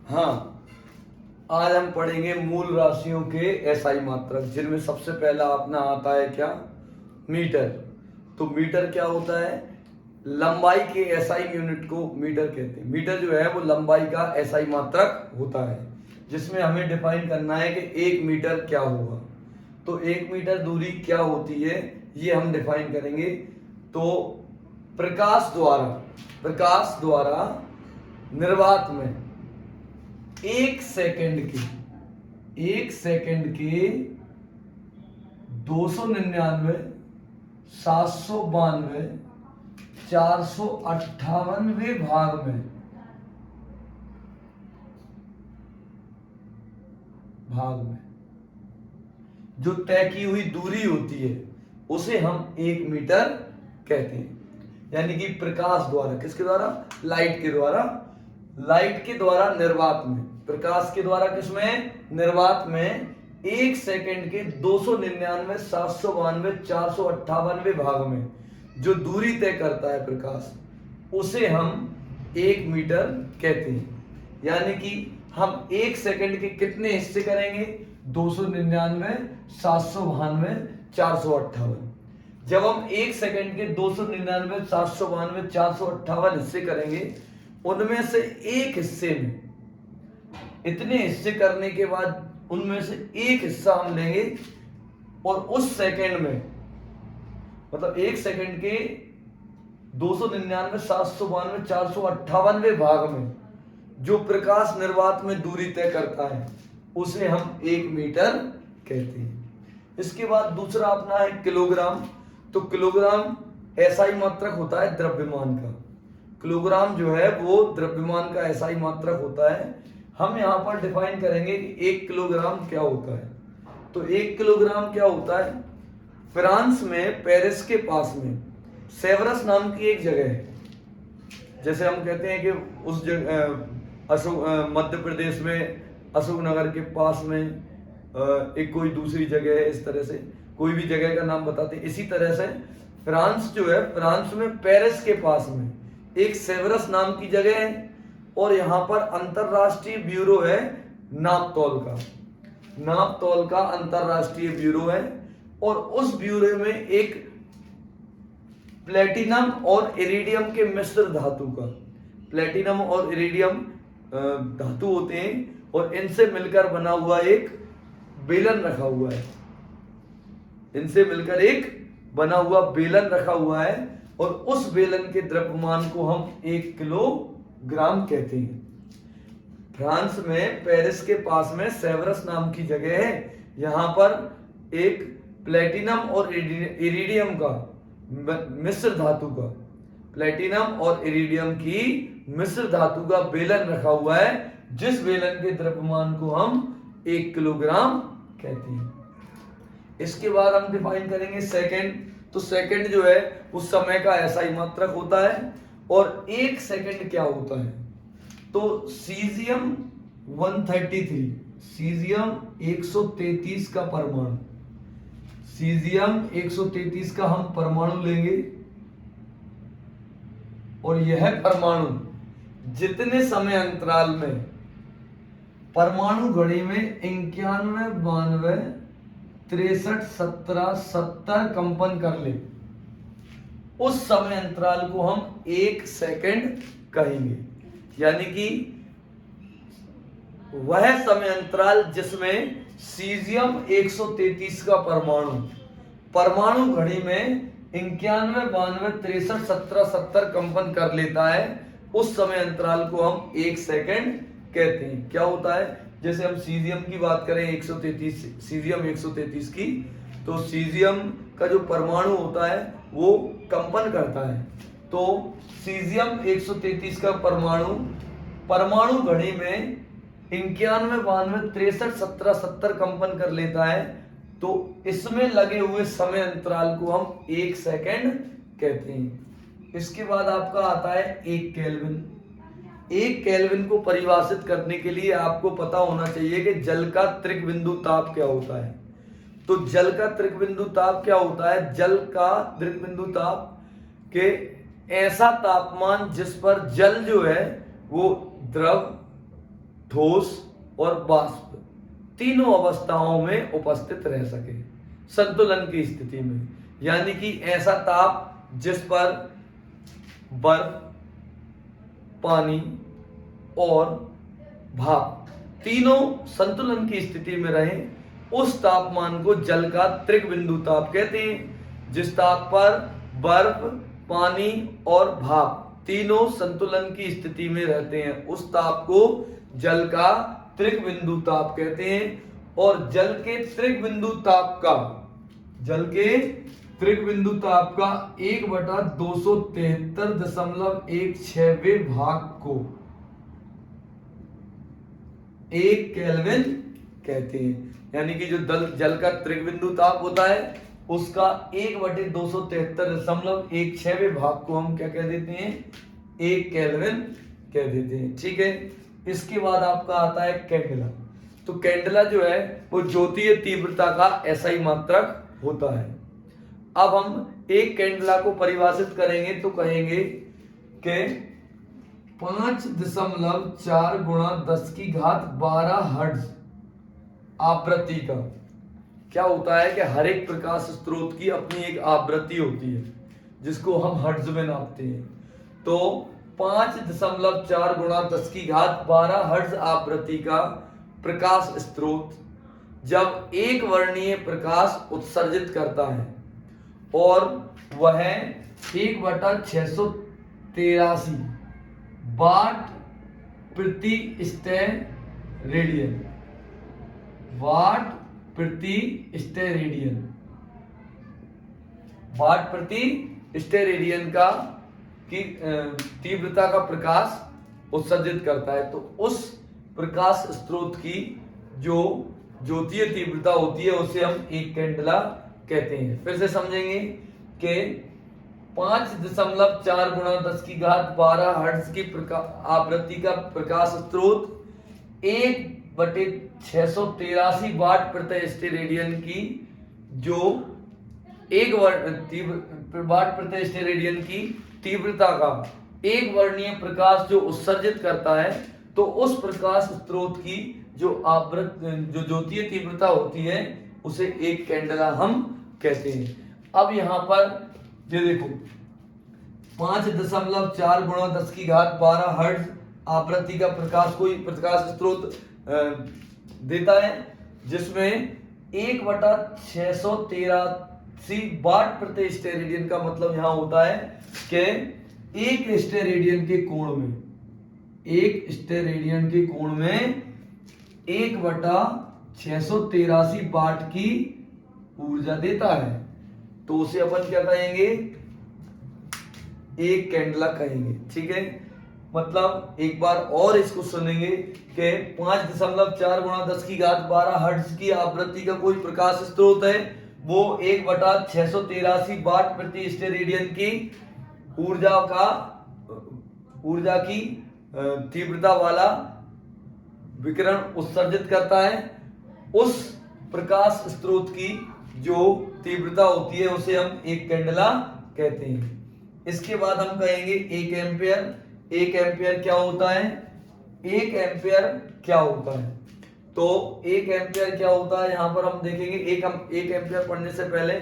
हाँ, आज हम पढ़ेंगे मूल राशियों के एसआई मात्रक, जिनमें सबसे पहला अपना आता है क्या, मीटर। तो मीटर क्या होता है? लंबाई के एसआई यूनिट को मीटर कहते हैं। मीटर जो है वो लंबाई का एसआई मात्रक होता है, जिसमें हमें डिफाइन करना है कि 1 मीटर क्या होगा। तो 1 मीटर दूरी क्या होती है, ये हम डिफाइन करेंगे। तो प्रकाश द्वारा निर्वात में 1 सेकंड के 299, 792, 458वें भाग में जो तय की हुई दूरी होती है उसे हम 1 मीटर कहते हैं। यानी कि प्रकाश द्वारा, किसके द्वारा? लाइट के द्वारा निर्वात में, प्रकाश के द्वारा किसमें? निर्वात में 1 सेकंड के 299, 792, 458वें भाग में जो दूरी तय करता है प्रकाश, उसे हम 1 मीटर कहते हैं। यानी कि हम 1 सेकंड के कितने हिस्से करेंगे? 299, 792, 458। जब हम 1 सेकंड के 299, 792, 458 हिस्से करेंगे, उनमें से एक हिस्से में, इतने हिस्से करने के बाद उनमें से एक हिस्सा हम लेंगे और उस सेकंड में, मतलब 1 सेकंड के 299, 792, 458वें भाग में जो प्रकाश निर्वात में दूरी तय करता है उसे हम 1 मीटर कहते हैं। इसके बाद दूसरा अपना है किलोग्राम। तो किलोग्राम एसआई मात्रक होता है द्रव्यमान का। किलोग्राम जो है वो द्रव्यमान का एसआई मात्रक होता है। हम यहाँ पर डिफाइन करेंगे कि 1 किलोग्राम क्या होता है। तो 1 किलोग्राम क्या होता है? फ्रांस में पेरिस के पास में सेवरस नाम की एक जगह है। जैसे हम कहते हैं कि उस जगह मध्य प्रदेश में अशोकनगर के पास में एक कोई दूसरी जगह है, इस तरह से कोई भी जगह का नाम बताते हैं। इसी तरह से फ्रांस जो है, फ्रांस में पेरिस के पास में एक सेवरस नाम की जगह है और यहाँ पर अंतरराष्ट्रीय ब्यूरो है नापतोल का अंतरराष्ट्रीय ब्यूरो है। और उस ब्यूरो में एक प्लेटिनम और इरिडियम के मिश्र धातु का, प्लेटिनम और इरिडियम धातु होते हैं और इनसे मिलकर बना हुआ एक बेलन रखा हुआ है। इनसे मिलकर एक बना हुआ बेलन रखा हुआ है और उस बेलन के द्रव्यमान को हम 1 किलोग्राम कहते हैं। फ्रांस में पेरिस के पास में सेवरस नाम की जगह है। यहाँ पर एक प्लेटिनम और इरिडियम का मिश्र धातु का, प्लेटिनम और इरिडियम की मिश्र धातु का बेलन रखा हुआ है, जिस बेलन के द्रव्यमान को हम 1 किलोग्राम कहते हैं। इसके बाद हम डिफाइन करेंगे सेकंड। तो सेकंड जो है उस समय का एसआई मात्रक होता है। और 1 सेकंड क्या होता है? तो सीजियम 133, सीजियम 133 का परमाणु, सीजियम 133 का हम परमाणु लेंगे और यह परमाणु जितने समय अंतराल में परमाणु घड़ी में 91, 92, 63, 17, 70 कंपन कर ले, उस समय अंतराल को हम 1 सेकंड कहेंगे। यानी कि वह समय अंतराल जिसमें सीजियम 133 का परमाणु घड़ी में 91, 92, 63, 17, 70 कंपन कर लेता है, उस समय अंतराल को हम 1 सेकंड कहते हैं। क्या होता है? जैसे हम सीजियम की बात करें, 133, सीजियम 133 की, तो सीजियम का जो परमाणु होता है वो कंपन करता है। तो सीजियम 133 का परमाणु घड़ी में 91, 92, 63, 17, 70 कंपन कर लेता है। तो इसमें लगे हुए समय अंतराल को हम 1 सेकंड कहते हैं। इसके बाद आपका आता है 1 केल्विन। 1 केल्विन को परिभाषित करने के लिए आपको पता होना चाहिए कि जल का त्रिक बिंदु ताप क्या होता है। तो जल का त्रिक बिंदु ताप क्या होता है? जल का त्रिक बिंदु ताप के ऐसा तापमान जिस पर जल जो है वो द्रव, ठोस और वाष्प तीनों अवस्थाओं में उपस्थित रह सके संतुलन की स्थिति में। यानी कि ऐसा ताप जिस पर बर्फ, पानी और भाप तीनों संतुलन की स्थिति में रहे, उस तापमान को जल का त्रिक बिंदु ताप कहते हैं। जिस ताप पर बर्फ, पानी और भाप तीनों संतुलन की स्थिति में रहते हैं, उस ताप को जल का त्रिक बिंदु ताप कहते हैं। और जल के त्रिक बिंदु ताप का 1/273.16 भाग को 1 केल्विन कहते हैं। यानी कि जो जल का त्रिक बिंदु ताप होता है उसका 1/273.16 भाग को हम क्या कह देते हैं, 1 केल्विन कह देते हैं। ठीक है। इसके बाद आपका आता है कैंडेला। तो कैंडेला जो है वो ज्योतीय तीव्रता का एसआई मात्रक होता है। अब हम एक कैंडेला को परिभाषित करेंगे तो कहेंगे कि 5.4 × 10⁻12 हर्ट्ज आवृत्ति का क्या होता है कि हर एक प्रकाश स्रोत की अपनी एक आवृत्ति होती है जिसको हम हर्ट्ज में नापते हैं। तो 5.4 × 10⁻12 हर्ट्ज आवृत्ति का प्रकाश स्रोत जब एक वर्णीय प्रकाश उत्सर्जित करता है और वह 1/683 वाट प्रति स्टेरेडियन का की तीव्रता का प्रकाश उत्सर्जित करता है, तो उस प्रकाश स्रोत की जो ज्योतीय तीव्रता होती है उसे हम एक कैंडेला कहते हैं। फिर से समझेंगे कि 5.4 × 10⁻12 हर्ट्ज की आवृत्ति का प्रकाश स्रोत 1/683 वाट प्रति स्टेरेडियन की जो वाट प्रति स्टेरेडियन की तीव्रता का एक वर्णीय प्रकाश जो उत्सर्जित करता है, तो उस प्रकाश स्रोत की जो ज्योतीय तीव्रता होती है उसे एक कैंडेला हम कहते हैं। अब यहाँ पर ये देखो 5.4 × 10⁻12 हर्ट्ज आवृत्ति का कोई प्रकाश स्रोत देता है जिसमें 1/683 वाट प्रति स्टेरेडियन का मतलब यहाँ होता है कि एक स्टेरेडियन के कोण में 1/683 वाट की ऊर्जा देता है, तो उसे अपन क्या कहेंगे, एक कैंडेला कहेंगे। ठीक है। मतलब एक बार और इसको सुनेंगे कि 5.4 × 10⁻12 हर्ट्ज की आवृत्ति का कोई प्रकाश स्रोत है, वो 1/683 वाट प्रति स्टेरेडियन की ऊर्जा की तीव्रता वाला विकिरण उत्सर्जित करता है। उस प्रकाश स्रोत की जो तीव्रता होती है उसे हम एक कैंडेला कहते हैं। इसके बाद हम कहेंगे 1 एम्पियर। 1 एम्पियर क्या होता है? 1 एम्पियर क्या होता है? तो 1 एम्पियर क्या होता है यहाँ पर हम देखेंगे। 1 एम्पियर पढ़ने से पहले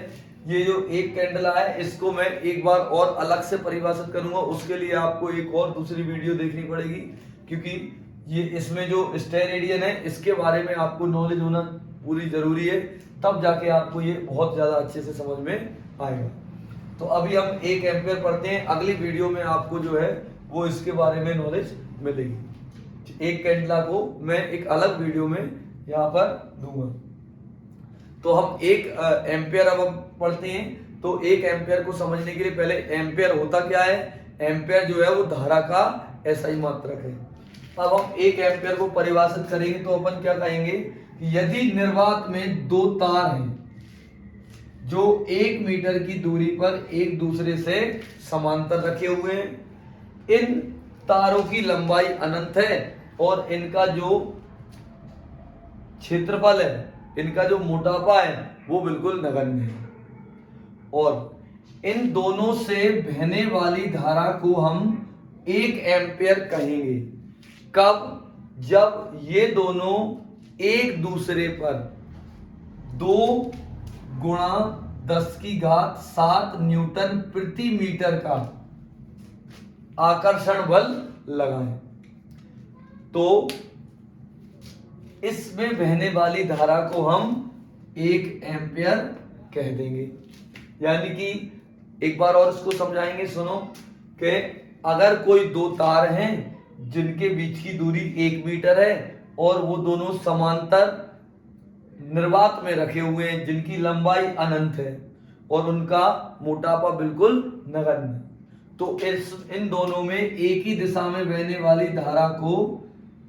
ये जो एक कैंडेला है इसको मैं एक बार और अलग से परिभाषित करूंगा। उसके लिए आपको एक और दूसरी वीडियो देखनी पड़ेगी, क्योंकि ये इसमें जो स्टेरेडियन है इसके बारे में आपको नॉलेज होना पूरी जरूरी है, तब जाके आपको ये बहुत ज्यादा अच्छे से समझ में आएगा। तो अभी हम 1 एम्पियर पढ़ते हैं, अगली वीडियो में आपको जो है वो इसके बारे में नॉलेज मिलेगी। एक कैंडेला को मैं एक अलग वीडियो में यहाँ पर दूंगा। तो हम 1 एम्पियर अब पढ़ते हैं। तो 1 एम्पियर को समझने के लिए पहले एम्पियर होता क्या है। एम्पियर जो है वो धारा का एसआई मात्रक है। अब हम 1 एम्पियर को परिभाषित करेंगे तो अपन क्या कहेंगे, यदि निर्वात में 2 तार हैं जो 1 मीटर की दूरी पर एक दूसरे से समांतर रखे हुए हैं, इन तारों की लंबाई अनंत है और इनका जो क्षेत्रफल है, इनका जो मोटापा है वो बिल्कुल नगण्य है, और इन दोनों से बहने वाली धारा को हम 1 एम्पियर कहेंगे। कब? जब ये दोनों एक दूसरे पर 2 गुणा 10⁻7 न्यूटन प्रति मीटर का आकर्षण बल लगाएं, तो इसमें बहने वाली धारा को हम 1 एम्पियर कह देंगे। यानी कि एक बार और इसको समझाएंगे, सुनो कि अगर कोई 2 तार हैं जिनके बीच की दूरी 1 मीटर है और वो दोनों समांतर निर्वात में रखे हुए हैं जिनकी लंबाई अनंत है और उनका मोटापा बिल्कुल नगण्य, तो इन दोनों में एक ही दिशा में बहने वाली धारा को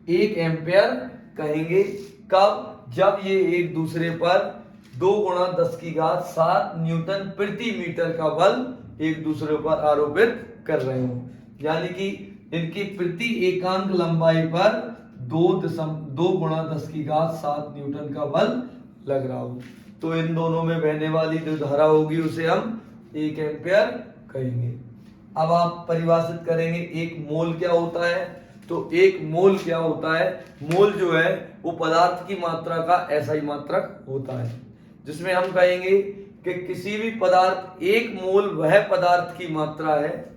1 एम्पियर कहेंगे। कब? जब ये एक दूसरे पर 2 गुणा 10⁻7 न्यूटन प्रति मीटर का बल एक दूसरे पर आरोपित कर रहे हो, यानी कि इनकी प्रति एकांक लंबाई पर 2 गुणा 10⁻7 न्यूटन का बल लग रहा हो, तो इन दोनों में बहने वाली जो धारा होगी उसे हम 1 एम्पियर कहेंगे। अब आप परिभाषित करेंगे एक मोल क्या होता है, तो एक मोल क्या होता है? मोल जो है वो पदार्थ की मात्रा का SI मात्रक होता है, जिसमें हम कहेंगे कि किसी भी पदार्थ, एक मोल वह पदार्थ की मात्रा है,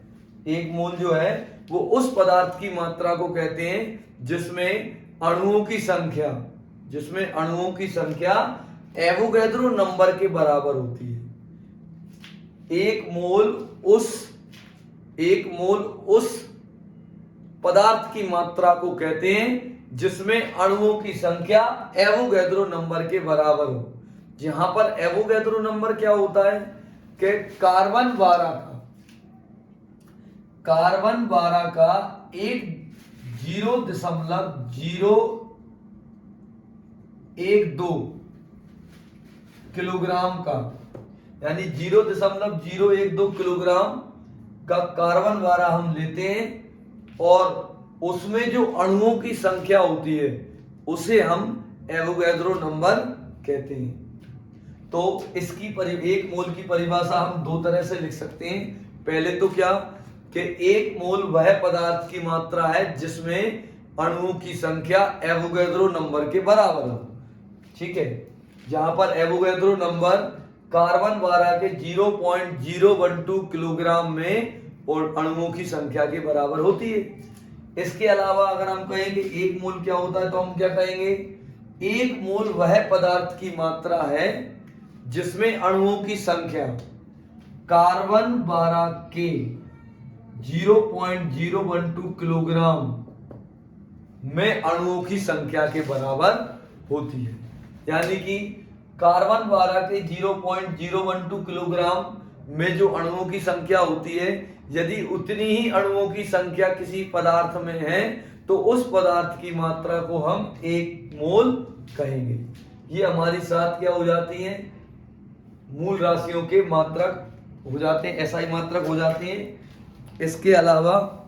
एक मोल जो है वो उस पदार्थ की मात्रा को कहते हैं जिसमें अणुओं की संख्या एवोगैड्रो नंबर के बराबर होती है। एक मोल उस पदार्थ की मात्रा को कहते हैं जिसमें अणुओं की संख्या एवोगैड्रो नंबर के बराबर हो। जहां पर एवोगैड्रो नंबर क्या होता है कि कार्बन 12 का 0.012 किलोग्राम का, यानी 0.012 किलोग्राम का कार्बन 12 हम लेते हैं और उसमें जो अणुओं की संख्या होती है उसे हम एवोगैड्रो नंबर कहते हैं। तो इसकी एक मोल की परिभाषा हम 2 तरह से लिख सकते हैं। पहले तो क्या कि एक मोल वह पदार्थ की मात्रा है जिसमें अणुओं की संख्या एवोगैड्रो नंबर के बराबर हो, ठीक है। जहां पर एवोगैड्रो नंबर कार्बन 12 के 0.012 किलोग्राम में और अणुओं की संख्या के बराबर होती है। इसके अलावा अगर हम कहेंगे एक मोल क्या होता है, तो हम क्या कहेंगे? एक मोल वह पदार्थ की मात्रा है जिसमें अणुओं की संख्या कार्बन 12 के 0.012 किलोग्राम में अणुओं की संख्या के बराबर होती है। यानी कि कार्बन 12 के 0.012 किलोग्राम में जो अणुओं की संख्या होती है, यदि उतनी ही अणुओं की संख्या किसी पदार्थ में है तो उस पदार्थ की मात्रा को हम 1 मोल कहेंगे। ये हमारी साथ क्या हो जाती है? मूल राशियों के मात्रक हो जाते हैं, SI मात्रक हो जाते हैं। इसके अलावा